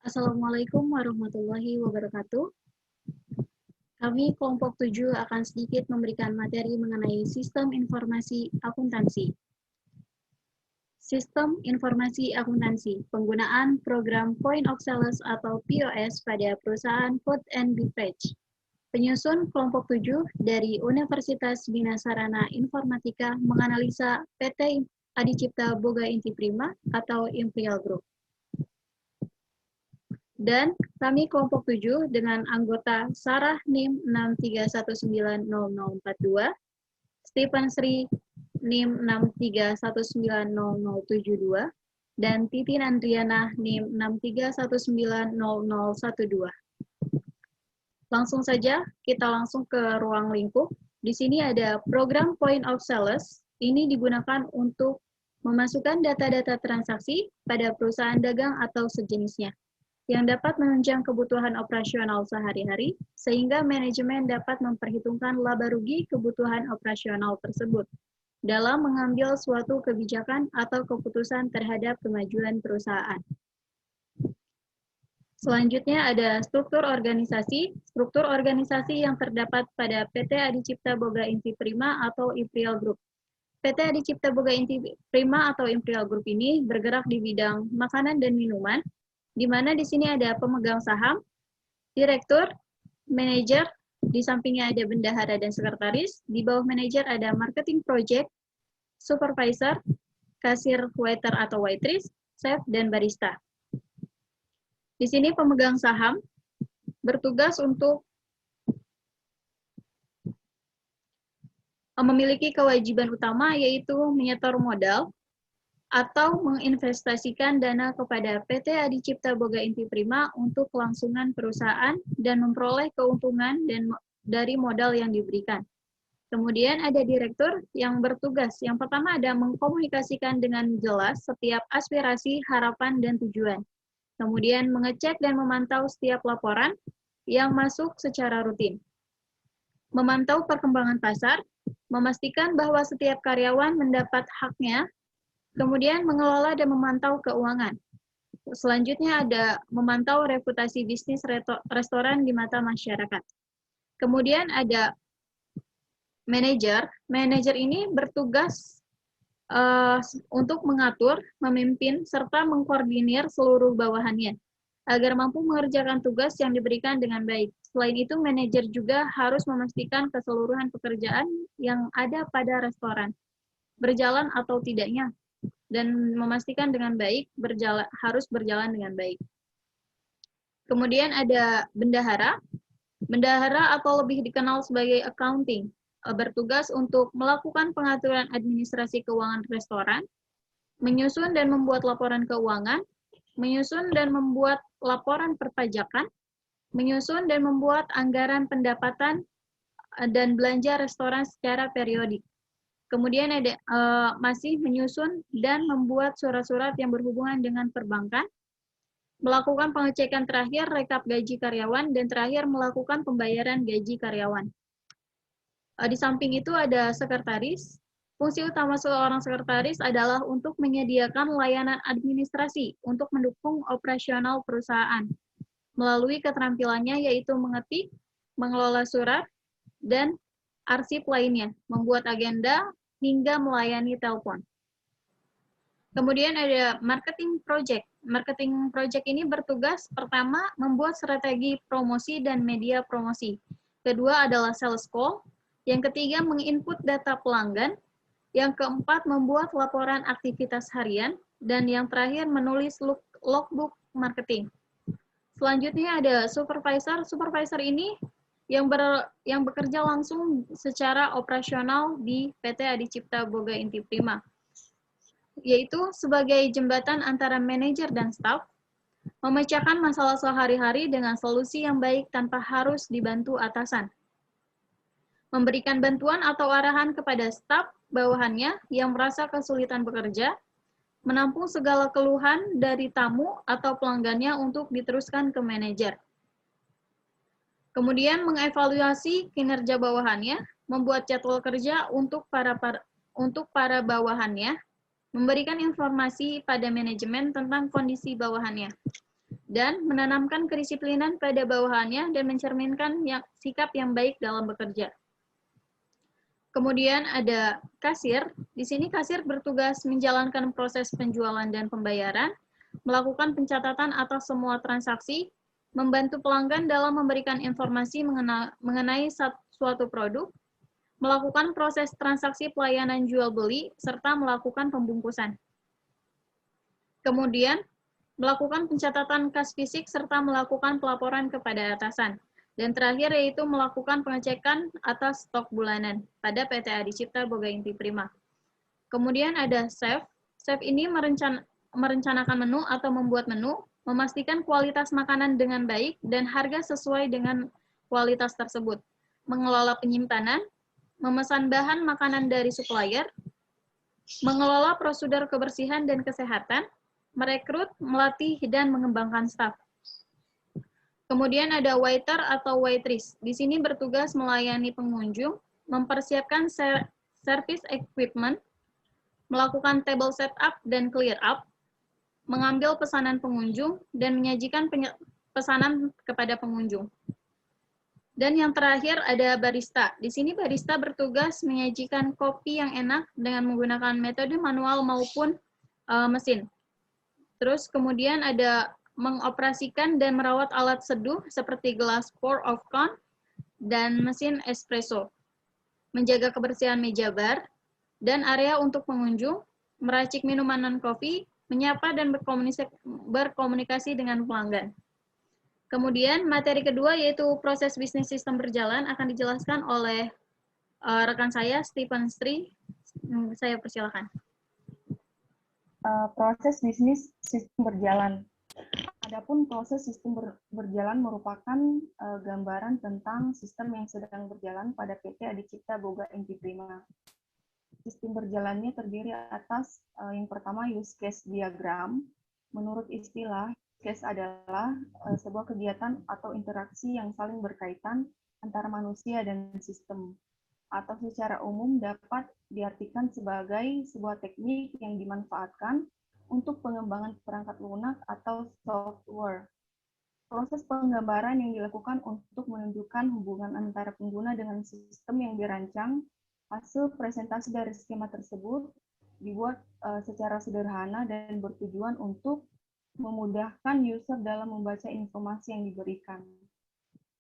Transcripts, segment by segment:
Assalamualaikum warahmatullahi wabarakatuh. Kami kelompok 7 akan sedikit memberikan materi mengenai sistem informasi akuntansi. Sistem informasi akuntansi, penggunaan program Point of Sales atau POS pada perusahaan food and beverage. Penyusun kelompok 7 dari Universitas Bina Sarana Informatika menganalisa PT Adicipta Boga Inti Prima atau Imperial Group. Dan kami kelompok 7 dengan anggota Sarah NIM 631900042, Stephen Sri NIM 631900072, dan Titin Andriana NIM 631900012. Langsung saja, kita langsung ke ruang lingkup. Di sini ada program Point of Sales. Ini digunakan untuk memasukkan data-data transaksi pada perusahaan dagang atau sejenisnya, yang dapat menunjang kebutuhan operasional sehari-hari, sehingga manajemen dapat memperhitungkan laba rugi kebutuhan operasional tersebut dalam mengambil suatu kebijakan atau keputusan terhadap kemajuan perusahaan. Selanjutnya ada struktur organisasi. Struktur organisasi yang terdapat pada PT Adicipta Boga Inti Prima atau Imperial Group. PT Adicipta Boga Inti Prima atau Imperial Group ini bergerak di bidang makanan dan minuman, di mana di sini ada pemegang saham, direktur, manajer, di sampingnya ada bendahara dan sekretaris, di bawah manajer ada marketing project, supervisor, kasir, waiter atau waitress, chef, dan barista. Di sini pemegang saham bertugas untuk memiliki kewajiban utama yaitu menyetor modal atau menginvestasikan dana kepada PT Adicipta Boga Inti Prima untuk kelangsungan perusahaan dan memperoleh keuntungan dari modal yang diberikan. Kemudian ada direktur yang bertugas. Yang pertama ada mengkomunikasikan dengan jelas setiap aspirasi, harapan, dan tujuan. Kemudian mengecek dan memantau setiap laporan yang masuk secara rutin. Memantau perkembangan pasar, memastikan bahwa setiap karyawan mendapat haknya. Kemudian mengelola dan memantau keuangan. Selanjutnya ada memantau reputasi bisnis restoran di mata masyarakat. Kemudian ada manajer. Manajer ini bertugas untuk mengatur, memimpin, serta mengkoordinir seluruh bawahannya agar mampu mengerjakan tugas yang diberikan dengan baik. Selain itu, manajer juga harus memastikan keseluruhan pekerjaan yang ada pada restoran berjalan atau tidaknya, dan memastikan dengan baik harus berjalan dengan baik. Kemudian ada bendahara. Bendahara atau lebih dikenal sebagai accounting, bertugas untuk melakukan pengaturan administrasi keuangan restoran, menyusun dan membuat laporan keuangan, menyusun dan membuat laporan perpajakan, menyusun dan membuat anggaran pendapatan dan belanja restoran secara periodik. Kemudian ada masih menyusun dan membuat surat-surat yang berhubungan dengan perbankan, melakukan pengecekan terakhir rekap gaji karyawan, dan terakhir melakukan pembayaran gaji karyawan. Di samping itu ada sekretaris. Fungsi utama seorang sekretaris adalah untuk menyediakan layanan administrasi untuk mendukung operasional perusahaan melalui keterampilannya yaitu mengetik, mengelola surat, dan arsip lainnya, membuat agenda, hingga melayani telepon. Kemudian ada marketing project. Marketing project ini bertugas pertama membuat strategi promosi dan media promosi. Kedua adalah sales call. Yang ketiga menginput data pelanggan. Yang keempat membuat laporan aktivitas harian. Dan yang terakhir menulis logbook marketing. Selanjutnya ada supervisor. Supervisor ini yang bekerja langsung secara operasional di PT Adicipta Boga Inti Prima, yaitu sebagai jembatan antara manajer dan staf, memecahkan masalah sehari-hari dengan solusi yang baik tanpa harus dibantu atasan, memberikan bantuan atau arahan kepada staf bawahannya yang merasa kesulitan bekerja, menampung segala keluhan dari tamu atau pelanggannya untuk diteruskan ke manajer. Kemudian mengevaluasi kinerja bawahannya, membuat jadwal kerja untuk para bawahannya, memberikan informasi pada manajemen tentang kondisi bawahannya. dan menanamkan kedisiplinan pada bawahannya dan mencerminkan sikap yang baik dalam bekerja. Kemudian ada kasir. Di sini kasir bertugas menjalankan proses penjualan dan pembayaran, melakukan pencatatan atas semua transaksi, membantu pelanggan dalam memberikan informasi mengenai suatu produk, melakukan proses transaksi pelayanan jual beli, serta melakukan pembungkusan. Kemudian, melakukan pencatatan kas fisik serta melakukan pelaporan kepada atasan. Dan terakhir yaitu melakukan pengecekan atas stok bulanan pada PT Adicipta Boga Inti Prima. Kemudian ada chef. Chef ini merencanakan menu atau membuat menu, memastikan kualitas makanan dengan baik dan harga sesuai dengan kualitas tersebut, mengelola penyimpanan, memesan bahan makanan dari supplier, mengelola prosedur kebersihan dan kesehatan, merekrut, melatih, dan mengembangkan staf. Kemudian ada waiter atau waitress. Di sini bertugas melayani pengunjung, mempersiapkan service equipment, melakukan table setup dan clear up, mengambil pesanan pengunjung, dan menyajikan pesanan kepada pengunjung. Dan yang terakhir ada barista. Di sini barista bertugas menyajikan kopi yang enak dengan menggunakan metode manual maupun mesin. Terus kemudian ada mengoperasikan dan merawat alat seduh seperti gelas pour of con dan mesin espresso, menjaga kebersihan meja bar dan area untuk pengunjung, meracik minuman non-kopi, menyapa dan berkomunikasi dengan pelanggan. Kemudian materi kedua yaitu proses bisnis sistem berjalan akan dijelaskan oleh rekan saya, Stephen Stri. Saya persilakan. Proses bisnis sistem berjalan. Adapun proses sistem berjalan merupakan gambaran tentang sistem yang sedang berjalan pada PT Adicipta Boga Inti Prima. Sistem berjalannya terdiri atas yang pertama use case diagram. Menurut istilah, case adalah sebuah kegiatan atau interaksi yang saling berkaitan antara manusia dan sistem, atau secara umum dapat diartikan sebagai sebuah teknik yang dimanfaatkan untuk pengembangan perangkat lunak atau software. Proses penggambaran yang dilakukan untuk menunjukkan hubungan antara pengguna dengan sistem yang dirancang. Hasil presentasi dari skema tersebut dibuat secara sederhana dan bertujuan untuk memudahkan user dalam membaca informasi yang diberikan.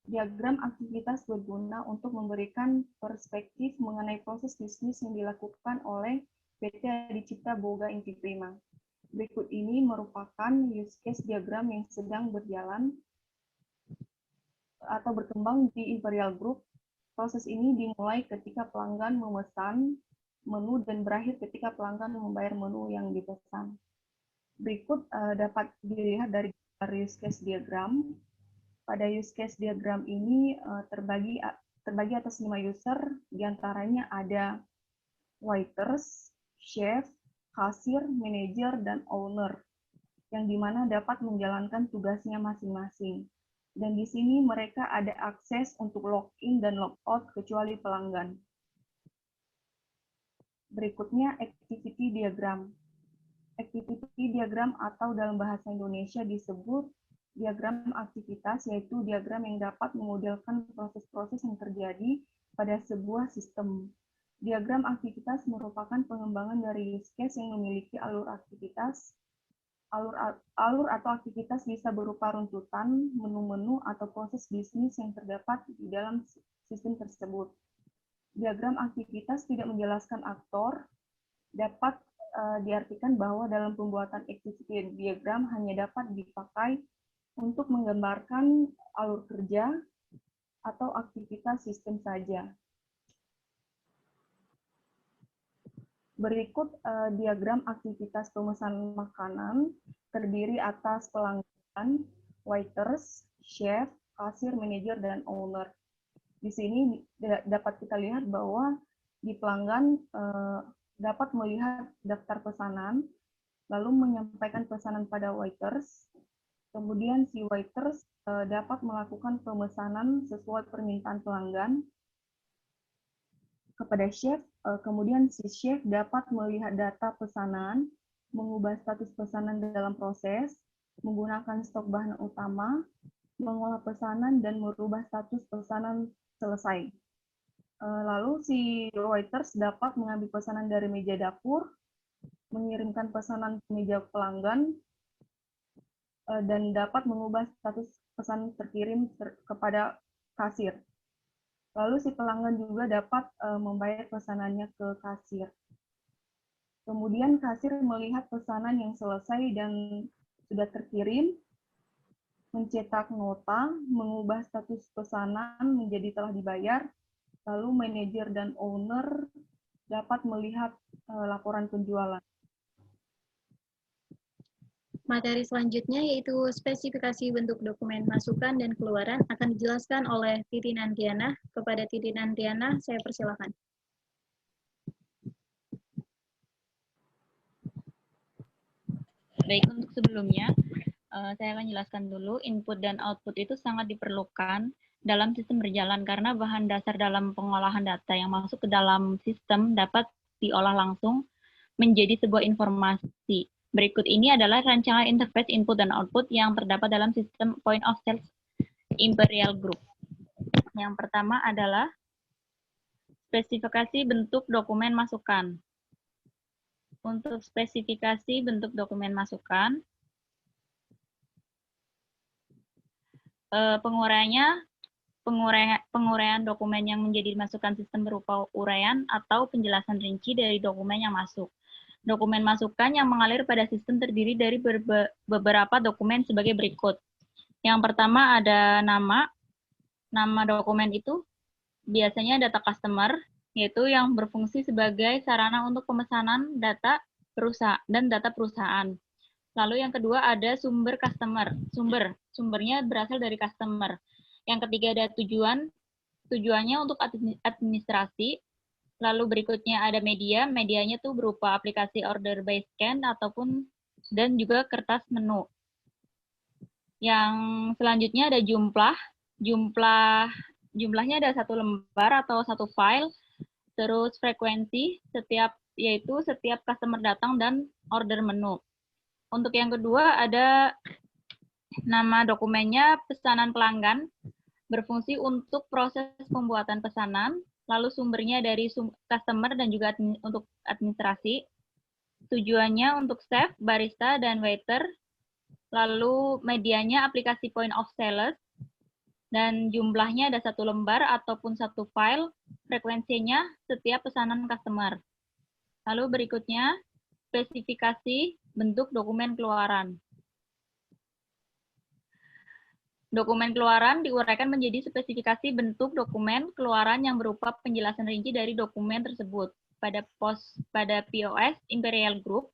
Diagram aktivitas berguna untuk memberikan perspektif mengenai proses bisnis yang dilakukan oleh PT Adicipta Boga Inti Prima. Berikut ini merupakan use case diagram yang sedang berjalan atau berkembang di Imperial Group. Proses ini dimulai ketika pelanggan memesan menu dan berakhir ketika pelanggan membayar menu yang dipesan. Berikut dapat dilihat dari use case diagram. Pada use case diagram ini terbagi atas 5 user, diantaranya ada waiters, chef, kasir, manajer, dan owner, yang dimana dapat menjalankan tugasnya masing-masing. Dan di sini mereka ada akses untuk login dan logout kecuali pelanggan. Berikutnya activity diagram. Activity diagram atau dalam bahasa Indonesia disebut diagram aktivitas, yaitu diagram yang dapat memodelkan proses-proses yang terjadi pada sebuah sistem. Diagram aktivitas merupakan pengembangan dari use case yang memiliki alur aktivitas. Alur atau aktivitas bisa berupa runtutan, menu-menu, atau proses bisnis yang terdapat di dalam sistem tersebut. Diagram aktivitas tidak menjelaskan aktor, dapat diartikan bahwa dalam pembuatan activity diagram hanya dapat dipakai untuk menggambarkan alur kerja atau aktivitas sistem saja. Berikut diagram aktivitas pemesanan makanan terdiri atas pelanggan, waiters, chef, kasir, manajer, dan owner. Di sini dapat kita lihat bahwa di pelanggan dapat melihat daftar pesanan, lalu menyampaikan pesanan pada waiters. Kemudian si waiters dapat melakukan pemesanan sesuai permintaan pelanggan kepada chef. Kemudian si chef dapat melihat data pesanan, mengubah status pesanan dalam proses, menggunakan stok bahan utama, mengolah pesanan, dan merubah status pesanan selesai. Lalu si waiters dapat mengambil pesanan dari meja dapur, mengirimkan pesanan ke meja pelanggan, dan dapat mengubah status pesan terkirim kepada kasir. Lalu si pelanggan juga dapat membayar pesanannya ke kasir. Kemudian kasir melihat pesanan yang selesai dan sudah terkirim, mencetak nota, mengubah status pesanan menjadi telah dibayar, lalu manajer dan owner dapat melihat laporan penjualan. Materi selanjutnya yaitu spesifikasi bentuk dokumen masukan dan keluaran akan dijelaskan oleh Titi Nantiana. Kepada Titi Nantiana, saya persilakan. Baik, untuk sebelumnya, saya akan jelaskan dulu input dan output itu sangat diperlukan dalam sistem berjalan karena bahan dasar dalam pengolahan data yang masuk ke dalam sistem dapat diolah langsung menjadi sebuah informasi. Berikut ini adalah rancangan interface input dan output yang terdapat dalam sistem point of sales Imperial Group. Yang pertama adalah spesifikasi bentuk dokumen masukan. Untuk spesifikasi bentuk dokumen masukan, penguraian dokumen yang menjadi masukan sistem berupa uraian atau penjelasan rinci dari dokumen yang masuk. Dokumen masukan yang mengalir pada sistem terdiri dari beberapa dokumen sebagai berikut. Yang pertama ada nama. Nama dokumen itu biasanya data customer, yaitu yang berfungsi sebagai sarana untuk pemesanan data perusahaan dan data perusahaan. Lalu yang kedua ada sumber customer. Sumbernya berasal dari customer. Yang ketiga ada tujuannya untuk administrasi. Lalu berikutnya ada medianya tuh berupa aplikasi order by scan ataupun dan juga kertas menu. Yang selanjutnya ada jumlahnya ada satu lembar atau satu file. Terus frekuensi yaitu setiap customer datang dan order menu. Untuk yang kedua ada nama dokumennya pesanan pelanggan, berfungsi untuk proses pembuatan pesanan, lalu sumbernya dari customer dan juga untuk administrasi, tujuannya untuk chef, barista, dan waiter, lalu medianya aplikasi point of sales, dan jumlahnya ada satu lembar ataupun satu file, frekuensinya setiap pesanan customer. Lalu berikutnya, spesifikasi bentuk dokumen keluaran. Dokumen keluaran diuraikan menjadi spesifikasi bentuk dokumen keluaran yang berupa penjelasan rinci dari dokumen tersebut. Pada POS Imperial Group,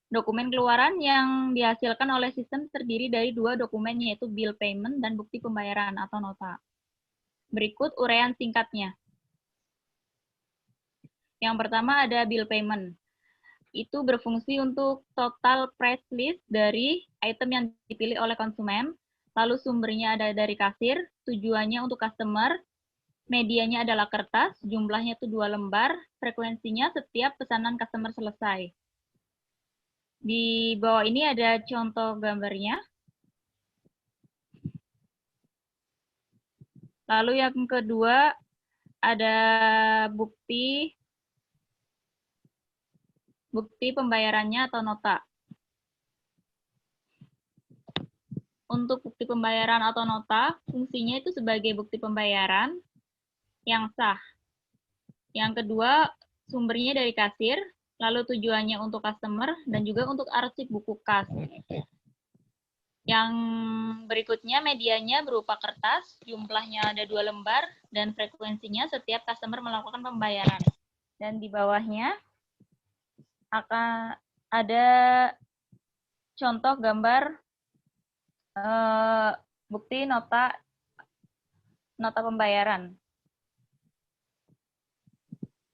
dokumen keluaran yang dihasilkan oleh sistem terdiri dari dua dokumen, yaitu bill payment dan bukti pembayaran atau nota. Berikut uraian singkatnya. Yang pertama ada bill payment. Itu berfungsi untuk total price list dari item yang dipilih oleh konsumen. Lalu sumbernya ada dari kasir, tujuannya untuk customer, medianya adalah kertas, jumlahnya itu 2 lembar, frekuensinya setiap pesanan customer selesai. Di bawah ini ada contoh gambarnya. Lalu yang kedua ada bukti pembayarannya atau nota. Untuk bukti pembayaran atau nota, fungsinya itu sebagai bukti pembayaran yang sah. Yang kedua, sumbernya dari kasir, lalu tujuannya untuk customer, dan juga untuk arsip buku kas. Yang berikutnya, medianya berupa kertas, jumlahnya ada 2 lembar, dan frekuensinya setiap customer melakukan pembayaran. Dan di bawahnya akan ada contoh gambar bukti nota pembayaran.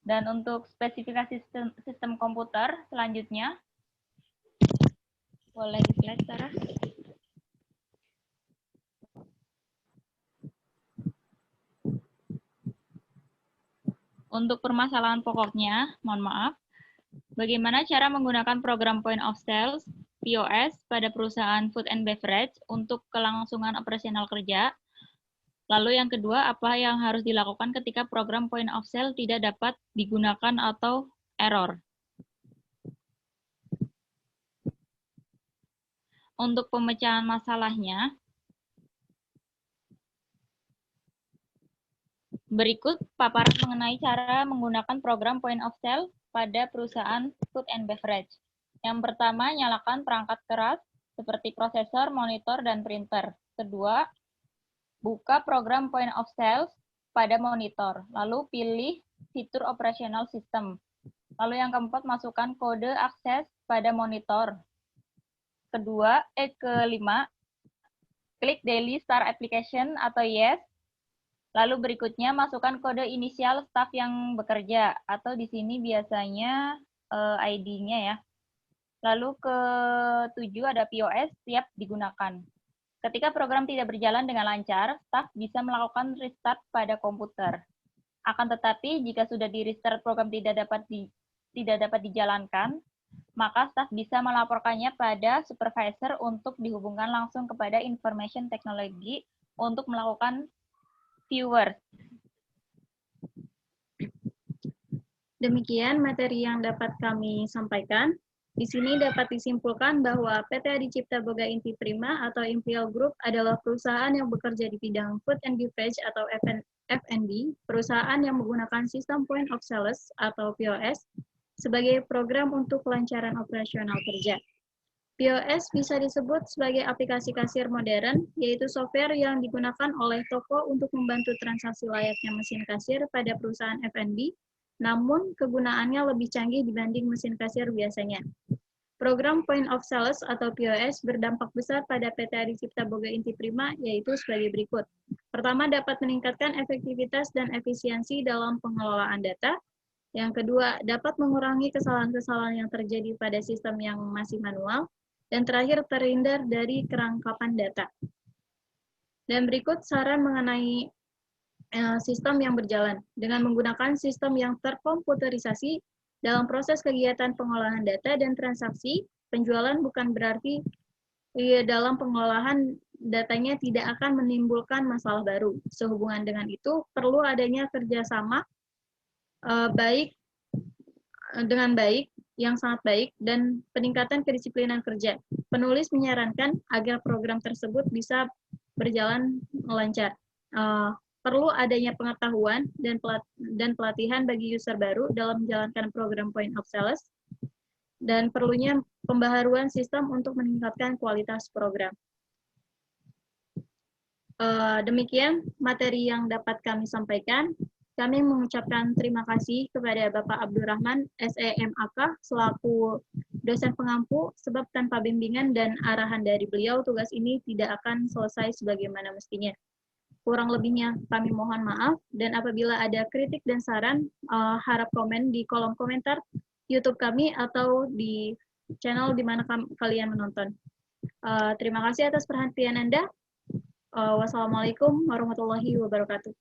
Dan untuk spesifikasi sistem komputer selanjutnya, boleh di-slide, Sarah. Untuk permasalahan pokoknya, mohon maaf, bagaimana cara menggunakan program point of sales POS pada perusahaan food and beverage untuk kelangsungan operasional kerja. Lalu yang kedua, apa yang harus dilakukan ketika program point of sale tidak dapat digunakan atau error. Untuk pemecahan masalahnya, berikut paparan mengenai cara menggunakan program point of sale pada perusahaan food and beverage. Yang pertama, nyalakan perangkat keras seperti prosesor, monitor, dan printer. Kedua, buka program point of sale pada monitor. Lalu pilih fitur operational system. Lalu yang keempat, masukkan kode akses pada monitor. Kelima, klik daily start application atau yes. Lalu berikutnya, masukkan kode inisial staf yang bekerja, atau di sini biasanya ID-nya ya. Lalu ketujuh ada POS siap digunakan. Ketika program tidak berjalan dengan lancar, staf bisa melakukan restart pada komputer. Akan tetapi, jika sudah di-restart program tidak dapat dijalankan, maka staf bisa melaporkannya pada supervisor untuk dihubungkan langsung kepada information technology untuk melakukan viewers. Demikian materi yang dapat kami sampaikan. Di sini dapat disimpulkan bahwa PT Adi Cipta Boga Inti Prima atau Imperial Group adalah perusahaan yang bekerja di bidang food and beverage atau F&B, perusahaan yang menggunakan sistem point of sales atau POS sebagai program untuk kelancaran operasional kerja. POS bisa disebut sebagai aplikasi kasir modern, yaitu software yang digunakan oleh toko untuk membantu transaksi layaknya mesin kasir pada perusahaan F&B, namun kegunaannya lebih canggih dibanding mesin kasir biasanya. Program Point of Sales atau POS berdampak besar pada PT Adi Cipta Boga Inti Prima, yaitu sebagai berikut. Pertama, dapat meningkatkan efektivitas dan efisiensi dalam pengelolaan data. Yang kedua, dapat mengurangi kesalahan-kesalahan yang terjadi pada sistem yang masih manual. Dan terakhir, terhindar dari kerangkapan data. Dan berikut saran mengenai sistem yang berjalan. Dengan menggunakan sistem yang terkomputerisasi dalam proses kegiatan pengolahan data dan transaksi, penjualan bukan berarti dalam pengolahan datanya tidak akan menimbulkan masalah baru. Sehubungan dengan itu, perlu adanya kerjasama yang sangat baik, dan peningkatan kedisiplinan kerja. Penulis menyarankan agar program tersebut bisa berjalan lancar. Perlu adanya pengetahuan dan pelatihan bagi user baru dalam menjalankan program Point of Sales, dan perlunya pembaharuan sistem untuk meningkatkan kualitas program. Demikian materi yang dapat kami sampaikan. Kami mengucapkan terima kasih kepada Bapak Abdurrahman, SEMAK, selaku dosen pengampu, sebab tanpa bimbingan dan arahan dari beliau, tugas ini tidak akan selesai sebagaimana mestinya. Kurang lebihnya kami mohon maaf, dan apabila ada kritik dan saran, harap komen di kolom komentar YouTube kami atau di channel di mana kalian menonton. Terima kasih atas perhatian Anda. Wassalamualaikum warahmatullahi wabarakatuh.